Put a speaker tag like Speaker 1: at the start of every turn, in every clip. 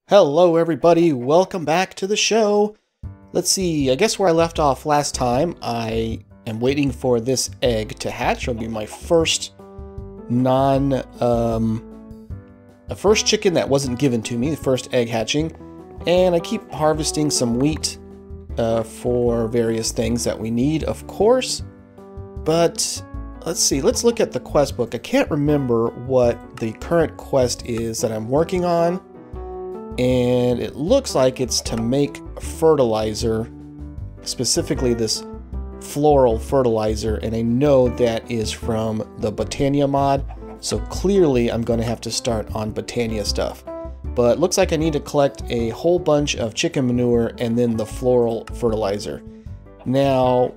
Speaker 1: Hello everybody, welcome back to the show. Let's see, I guess where I left off last time, I am waiting for this egg to hatch. It'll be my first first chicken that wasn't given to me, the first egg hatching. And I keep harvesting some wheat for various things that we need, of course. But let's see, let's look at the quest book. I can't remember what the current quest is that I'm working on. And it looks like it's to make fertilizer, specifically this floral fertilizer, and I know that is from the Botania mod, so clearly I'm going to have to start on Botania stuff. But it looks like I need to collect a whole bunch of chicken manure and then the floral fertilizer. Now,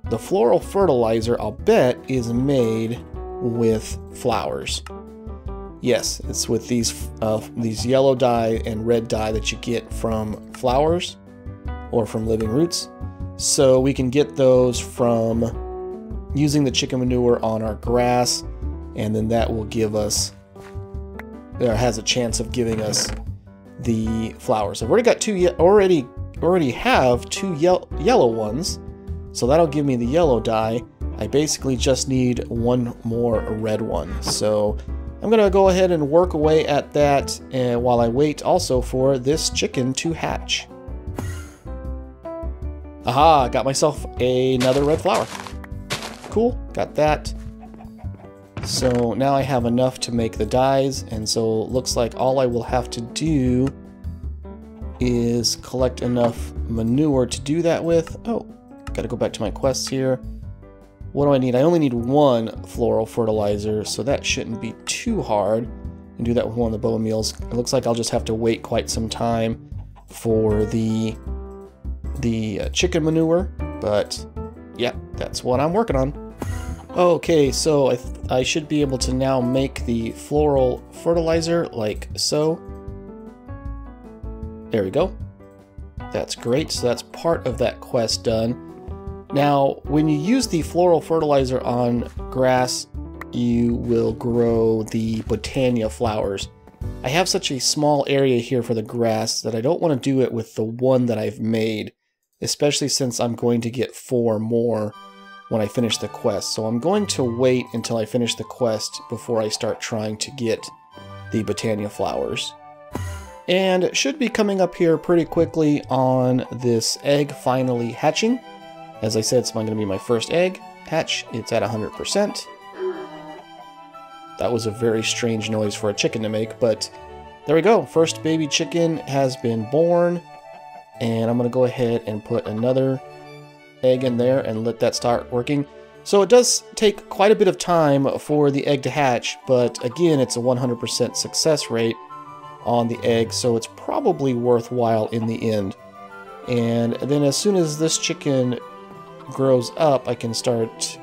Speaker 1: the floral fertilizer, I'll bet, is made with flowers. Yes, it's with these yellow dye and red dye that you get from flowers or from living roots. So we can get those from using the chicken manure on our grass, and then that will give us, or has a chance of giving us the flowers. I've already got already have two yellow ones, so that'll give me the yellow dye. I basically just need one more red one. So I'm going to go ahead and work away at that, and while I wait also for this chicken to hatch. Aha, got myself another red flower. Cool, got that. So now I have enough to make the dyes, and so it looks like all I will have to do is collect enough manure to do that with. Oh, got to go back to my quests here. What do I need? I only need one floral fertilizer, so that shouldn't be too hard. And do that with one of the boa meals. It looks like I'll just have to wait quite some time for the chicken manure, but yeah, that's what I'm working on. Okay, so I should be able to now make the floral fertilizer like so. There we go. That's great, so that's part of that quest done. Now, when you use the floral fertilizer on grass, you will grow the Botania flowers. I have such a small area here for the grass that I don't want to do it with the one that I've made, especially since I'm going to get 4 more when I finish the quest. So I'm going to wait until I finish the quest before I start trying to get the Botania flowers. And it should be coming up here pretty quickly on this egg finally hatching. As I said, it's going to be my first egg hatch. It's at 100%. That was a very strange noise for a chicken to make, but there we go. First baby chicken has been born, and I'm going to go ahead and put another egg in there and let that start working. So it does take quite a bit of time for the egg to hatch, but again, it's a 100% success rate on the egg, so it's probably worthwhile in the end. And then as soon as this chicken grows up, I can start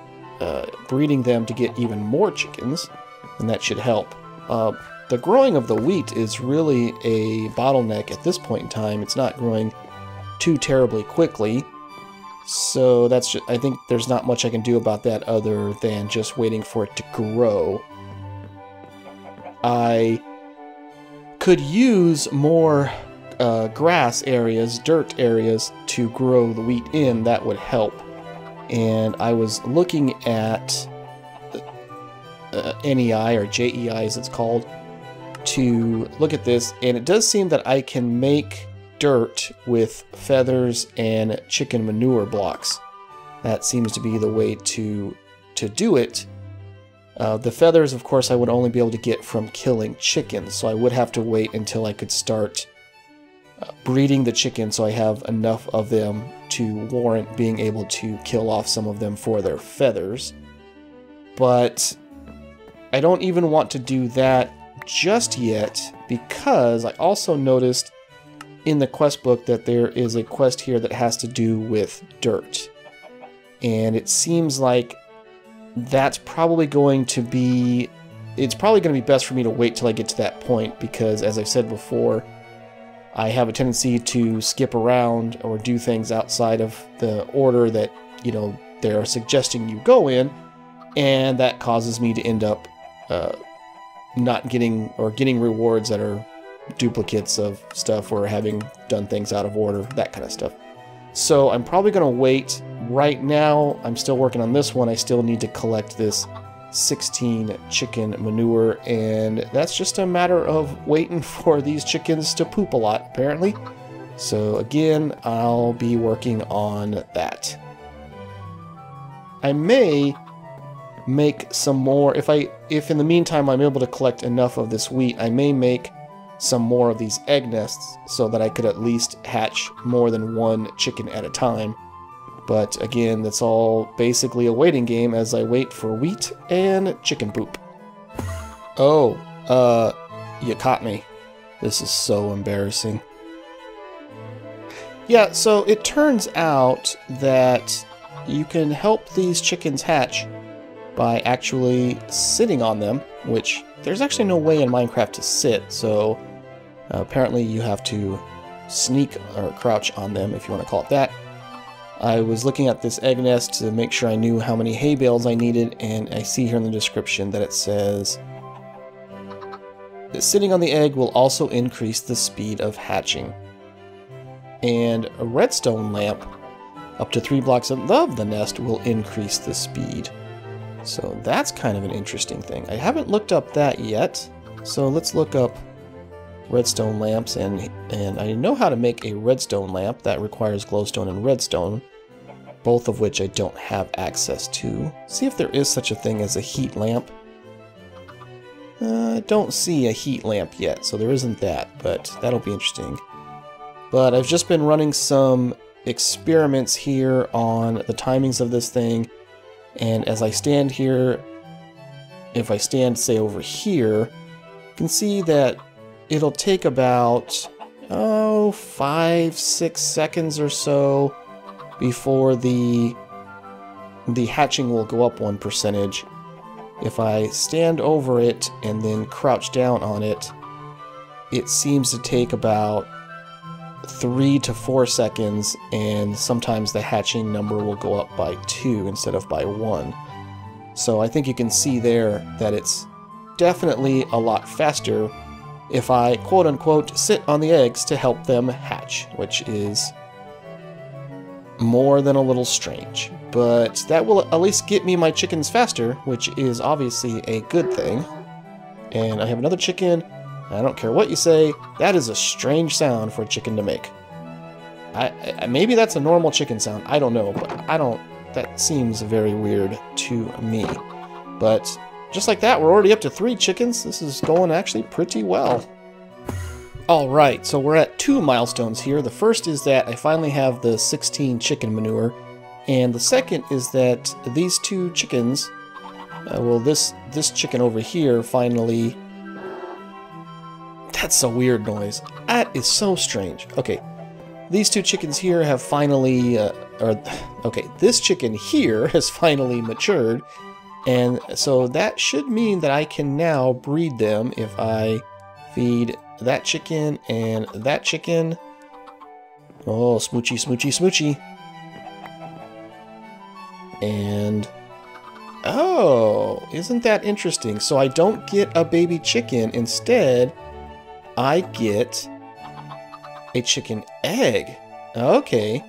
Speaker 1: breeding them to get even more chickens, and that should help. The growing of the wheat is really a bottleneck at this point in time. It's not growing too terribly quickly, so that's just, I think there's not much I can do about that other than just waiting for it to grow. I could use more grass areas, dirt areas, to grow the wheat in. That would help. And I was looking at NEI, or JEI as it's called, to look at this, and it does seem that I can make dirt with feathers and chicken manure blocks. That seems to be the way to do it. The feathers, of course, I would only be able to get from killing chickens, so I would have to wait until I could start breeding the chickens so I have enough of them to warrant being able to kill off some of them for their feathers. But I don't even want to do that just yet, because I also noticed in the quest book that there is a quest here that has to do with dirt. And it seems like that's probably going to be... It's probably going to be best for me to wait till I get to that point, because as I've said before, I have a tendency to skip around or do things outside of the order that, you know, they're suggesting you go in, and that causes me to end up not getting, or getting rewards that are duplicates of stuff or having done things out of order, that kind of stuff. So I'm probably going to wait. Right now, I'm still working on this one. I still need to collect this 16 chicken manure, and that's just a matter of waiting for these chickens to poop a lot, apparently. So again, I'll be working on that. I may make some more, if in the meantime I'm able to collect enough of this wheat, I may make some more of these egg nests so that I could at least hatch more than one chicken at a time. But again, that's all basically a waiting game as I wait for wheat and chicken poop. Oh, you caught me. This is so embarrassing. Yeah, so it turns out that you can help these chickens hatch by actually sitting on them, which there's actually no way in Minecraft to sit, so apparently you have to sneak or crouch on them, if you want to call it that. I was looking at this egg nest to make sure I knew how many hay bales I needed, and I see here in the description that it says that sitting on the egg will also increase the speed of hatching. And a redstone lamp up to 3 blocks above the nest will increase the speed. So that's kind of an interesting thing. I haven't looked up that yet, so let's look up redstone lamps, and I know how to make a redstone lamp that requires glowstone and redstone, both of which I don't have access to. See if there is such a thing as a heat lamp. I don't see a heat lamp yet, so there isn't that, but that'll be interesting. But I've just been running some experiments here on the timings of this thing, and as I stand here, if I stand, say, over here, you can see that it'll take about, 5-6 seconds or so before the hatching will go up 1%. If I stand over it and then crouch down on it, it seems to take about 3 to 4 seconds, and sometimes the hatching number will go up by 2 instead of by 1. So I think you can see there that it's definitely a lot faster if I quote-unquote sit on the eggs to help them hatch, which is more than a little strange. But that will at least get me my chickens faster, which is obviously a good thing. And I have another chicken. I don't care what you say, that is a strange sound for a chicken to make. Maybe that's a normal chicken sound, I don't know, but that seems very weird to me. But just like that, we're already up to 3 chickens. This is going actually pretty well. Alright, so we're at 2 milestones here. The first is that I finally have the 16 chicken manure, and the second is that these 2 chickens, this chicken over here finally... That's a weird noise. That is so strange. Okay, these 2 chickens here have finally, this chicken here has finally matured, and so that should mean that I can now breed them if I feed that chicken and that chicken. Oh, smoochy, smoochy, smoochy. And, oh, isn't that interesting? So I don't get a baby chicken, instead I get a chicken egg. Okay,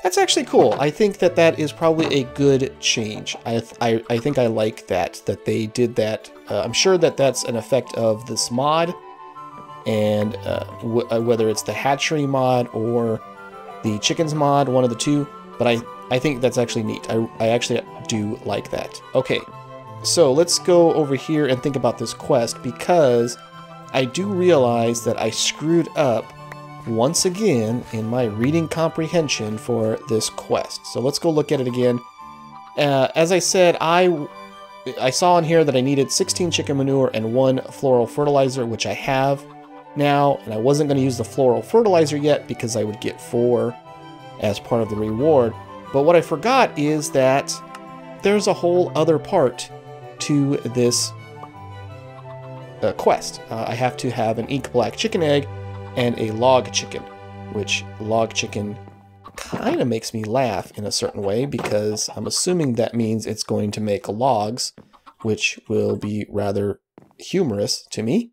Speaker 1: that's actually cool. I think that that is probably a good change. I think I like that they did that. I'm sure that that's an effect of this mod, and whether it's the hatchery mod or the chickens mod, one of the two. But I think that's actually neat. I actually do like that. Okay, so let's go over here and think about this quest, because I do realize that I screwed up once again in my reading comprehension for this quest. So let's go look at it again. As I said, I saw in here that I needed 16 chicken manure and 1 floral fertilizer, which I have now, and I wasn't going to use the floral fertilizer yet because I would get 4 as part of the reward. But what I forgot is that there's a whole other part to this quest. I have to have an ink black chicken egg and a log chicken, which log chicken kind of makes me laugh in a certain way, because I'm assuming that means it's going to make logs, which will be rather humorous to me.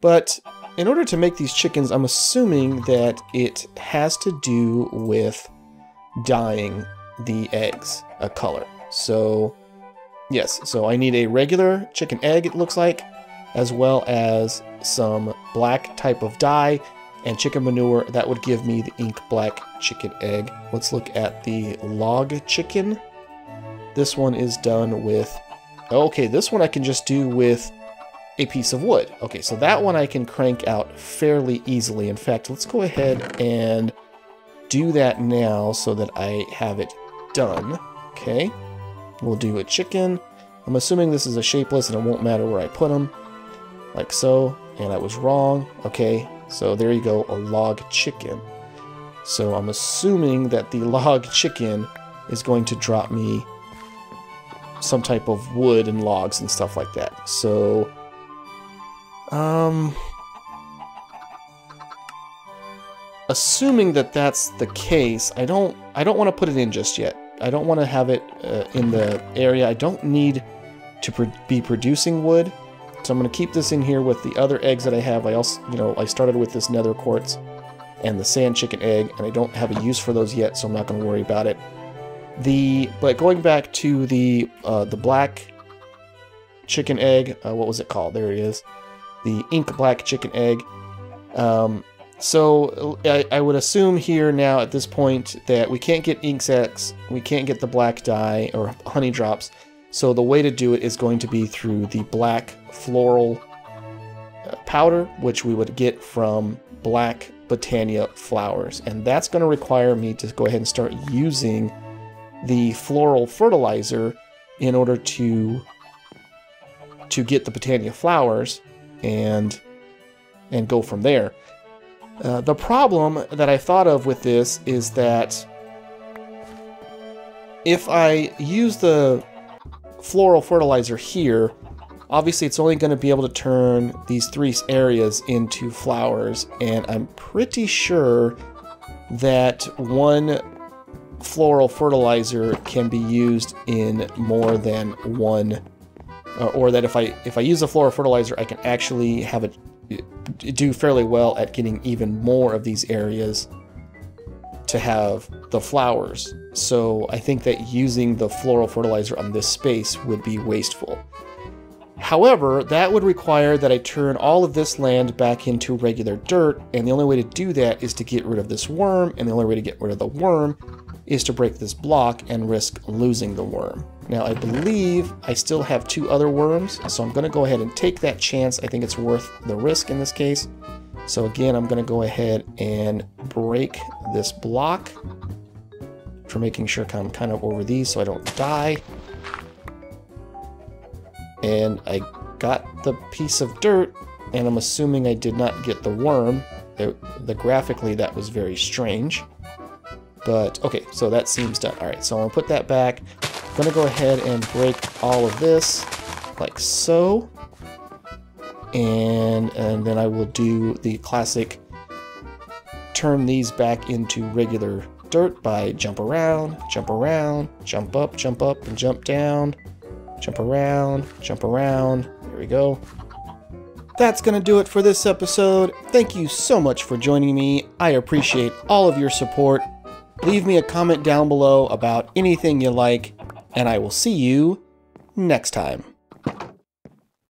Speaker 1: But in order to make these chickens, I'm assuming that it has to do with dyeing the eggs a color. So, yes, so I need a regular chicken egg, it looks like, as well as some black type of dye and chicken manure. That would give me the ink black chicken egg. Let's look at the log chicken. This one is done with, okay, this one I can just do with a piece of wood. Okay, so that one I can crank out fairly easily. In fact, let's go ahead and do that now so that I have it done. Okay, we'll do a chicken. I'm assuming this is a shapeless and it won't matter where I put them, like so, and I was wrong. Okay, so there you go, a log chicken. So I'm assuming that the log chicken is going to drop me some type of wood and logs and stuff like that. So assuming that that's the case, I don't want to put it in just yet. I don't want to have it in the area. I don't need to be producing wood, so I'm going to keep this in here with the other eggs that I have. I also, I started with this nether quartz and the sand chicken egg, and I don't have a use for those yet, so I'm not going to worry about it. But going back to the black chicken egg, what was it called? There it is. The ink black chicken egg. So I would assume here now at this point that we can't get ink sacs, we can't get the black dye or honey drops. So the way to do it is going to be through the black floral powder, which we would get from black Botania flowers. And that's going to require me to go ahead and start using the floral fertilizer in order to get the Botania flowers and go from there. The problem that I thought of with this is that if I use the floral fertilizer here, obviously it's only going to be able to turn these 3 areas into flowers, and I'm pretty sure that one floral fertilizer can be used in more than one, or that if I use a floral fertilizer, I can actually have it do fairly well at getting even more of these areas to have the flowers. So I think that using the floral fertilizer on this space would be wasteful. However, that would require that I turn all of this land back into regular dirt, and the only way to do that is to get rid of this worm, and the only way to get rid of the worm is to break this block and risk losing the worm. Now I believe I still have 2 other worms, so I'm going to go ahead and take that chance. I think it's worth the risk in this case. So again, I'm going to go ahead and break this block for making sure I'm kind of over these so I don't die. And I got the piece of dirt, and I'm assuming I did not get the worm. Graphically, that was very strange. But, okay, so that seems done. Alright, so I'm going to put that back. I'm going to go ahead and break all of this, like so. And then I will do the classic turn these back into regular dirt by jump around, jump up, and jump down. Jump around. There we go. That's going to do it for this episode. Thank you so much for joining me. I appreciate all of your support. Leave me a comment down below about anything you like, and I will see you next time.